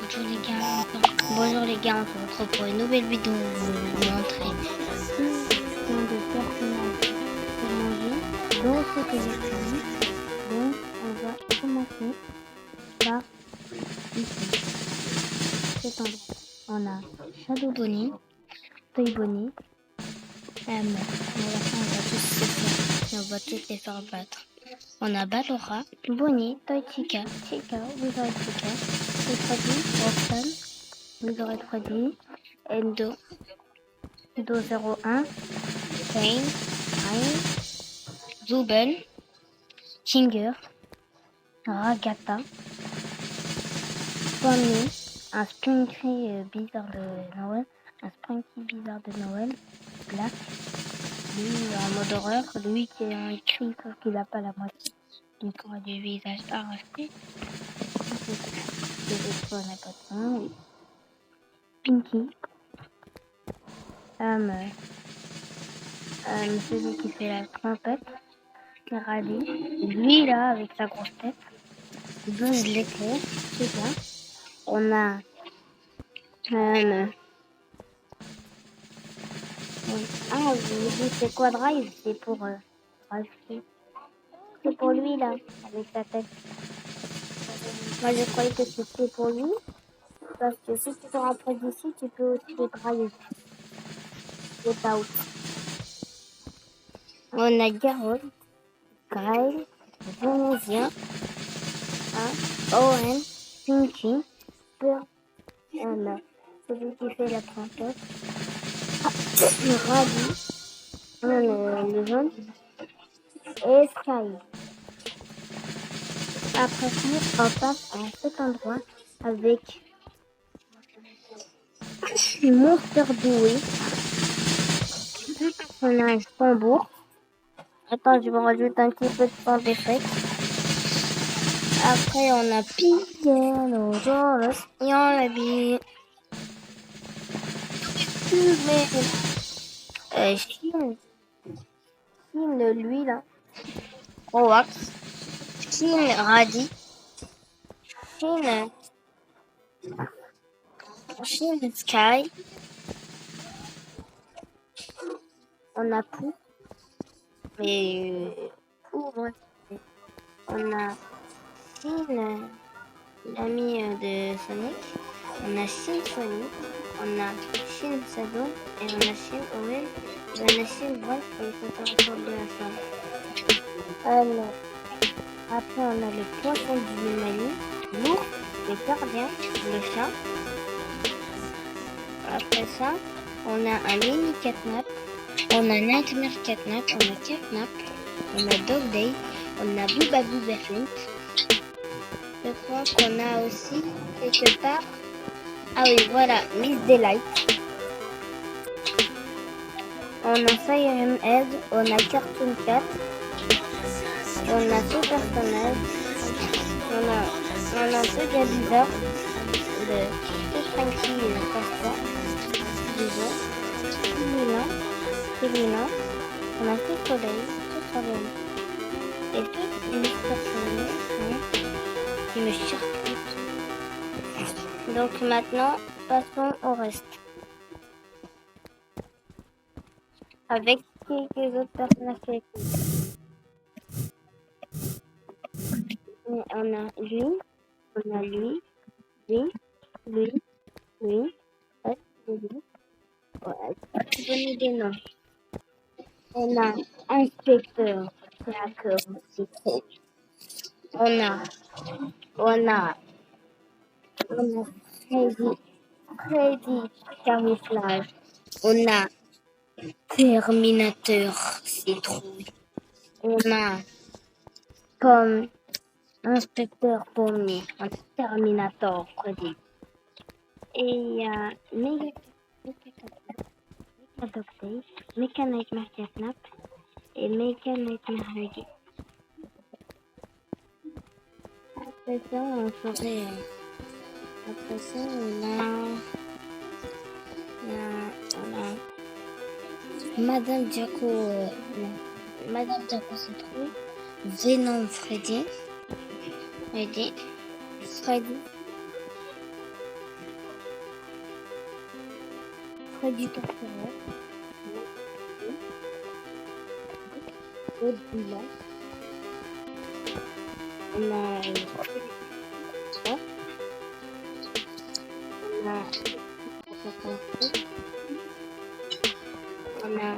Bonjour les gars, on se retrouve pour une nouvelle vidéo où je vais vous montrer plein de personnages pour manger dans ce que j'ai créé. Donc on va commencer par ici, cet endroit. On a Shadow Bonnie, Toy Bonnie, à la fin on va tous les faire battre. On a Ballora, Bonnie, Toy Chica, Wizard Chica, Freddy, Roxanne, Wizard Freddy, Endo, 201, Kane, Ryan, Zubel, Kinger, Ragata, Pommy, un Sprinky bizarre de Noël, Black, lui en mode horreur, lui qui a un cri sauf qu'il n'a pas la moitié du corps du visage arraché. Des fois on n'a pas de son, oui. Pinky, celui qui fait la trompette, Rally, lui là avec sa grosse tête, Buzz l'éclair, c'est bien. On a oui, c'est quoi Drive? C'est pour Drive. C'est pour lui là, avec sa tête. Moi je croyais que c'était pour lui, parce que si tu te rapproches d'ici, tu peux aussi le Drive. Get out. On a Garrod, Grail, Venezia, Owen, Pinky, Pearl, celui qui fait la trompette, Rally, le jaune, et Sky. Après ça, on passe à cet endroit avec Monster Doué, deux personnages tambour. Attends, je vais rajouter un petit peu de son d'effet. Après, on a Piano, Doros, et on a mis Chine, lui là, Roax, Chine, Radi, Chine, Sky, on a Pou, mais Pou, bref. On a Chine, l'ami de Sonic, on a Chine Sonic, on a Chine Shadow, et on a Chine Owen, et on a Chine Bref, et ça ressemble à ça. Après, on a le poisson du Mali, l'ours, le gardien, le chat. Après ça, on a un mini catnap, on a Nightmare Catnap, on a Catnap, on a Dog Day, on a Booba Flint. Je crois qu'on a aussi quelque part. Ah oui, voilà, Miss Delight. On a Siren Head, on a Cartoon Cat, on a ce personnage, on a ce gars bizarre de Frankie Passport, déjà, celui-là, on a ce soleil, et tous les personnages qui me charcutent. Donc maintenant, passons au reste. Avec quelques autres personnages qui on a lui, lui. Ouais, donner des noms. On a inspecteur, tracker, c'est trop. On a Freddy, camouflage. On a Terminateur, c'est trop. On a comme inspecteur pommier, un Terminator, Freddy. Et il y a Mecha Nightmare Catnap et Mecha Nightmare Huggy. Après ça, on ferait. Après ça, on a Madame Jaco, c'est trop. Venom Freddy. près du tortureur. L'autre village. On a on a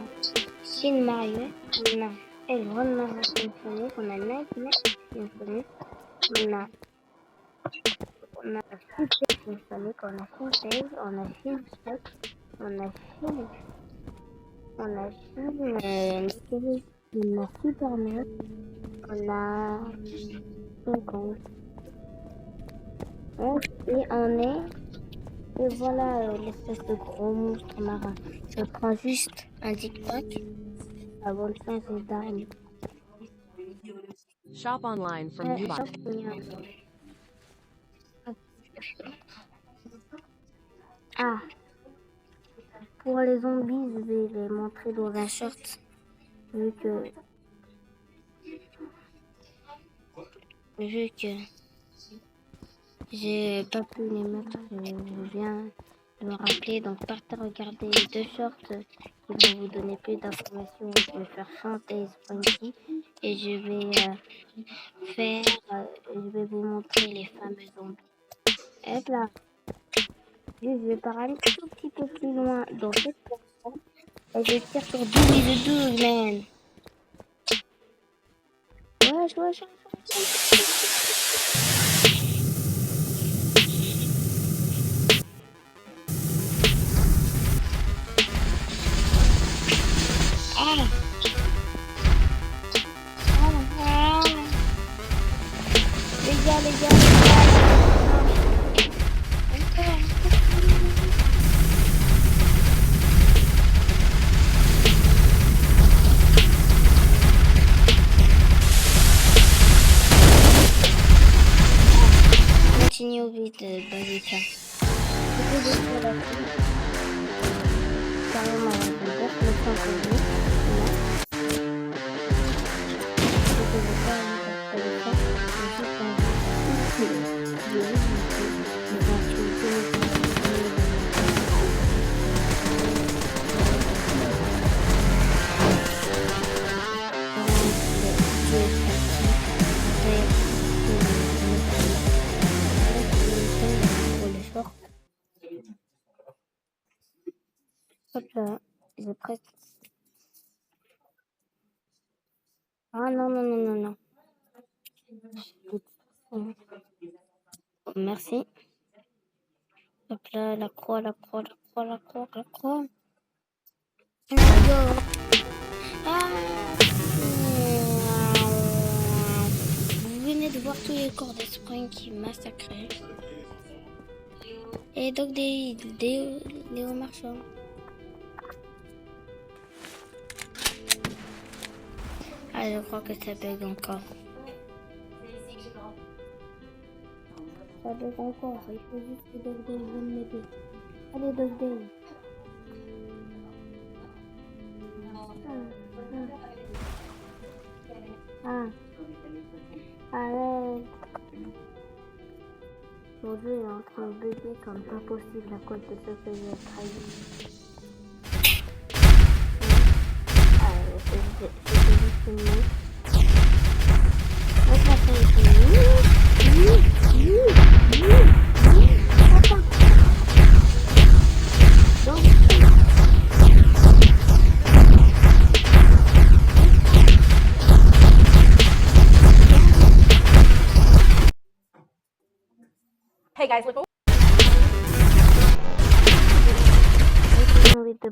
Shin Mario, on a Elrond Mario Symphonic, on a Nightmare Symphonic, on a Super Symphonic, on a Synthèse, on a Film Stock, on a Film, on a Superman, on a King Kong. Et on est, et voilà l'espèce de gros monstre marin. Je prends juste un tic-tac. À bonne chance et d'armes. Shop online from Ubot. Ah, pour les zombies, je vais les montrer dans un short, vu que j'ai pas pu les mettre, je viens de me rappeler, donc partez regarder les deux shorts qui vont vous donner plus d'informations. Je vais faire chanter Springy et je vais vous montrer les fameux zombies. Hop là. Je vais parler un tout petit peu plus loin dans cette plateforme et je tire sur Dewey the Dog, man. Wesh. Les gars. Continue vite, Bazooka. Carrément, je vais faire le temps que hop là, j'ai presque. Ah non. Merci. Hop là, la croix. Vous venez de voir tous les corps de Spring qui massacraient. Et donc des Léo Marchand. Ah, je crois que ça bug encore. Ça bug encore. Il faut juste que Dog Day vienne m'aider. Allez, Dog Day. Allez. Mon jeu est en train de bugger comme pas possible à cause de ce que j'ai trahi. C'est juste une mot. Hey guys, look. With the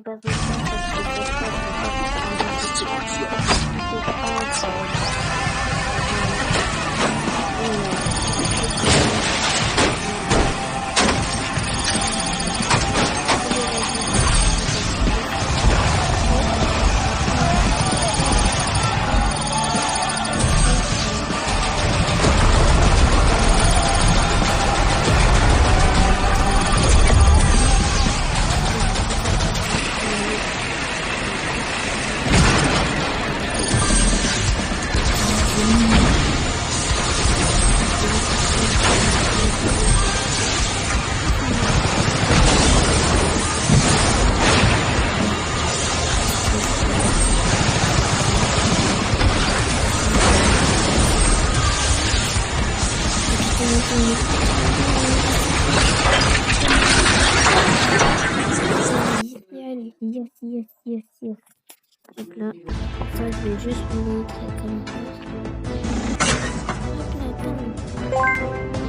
Allez, yes. Hop là, ça je vais juste vous montrer comment faire. Hop là, bam.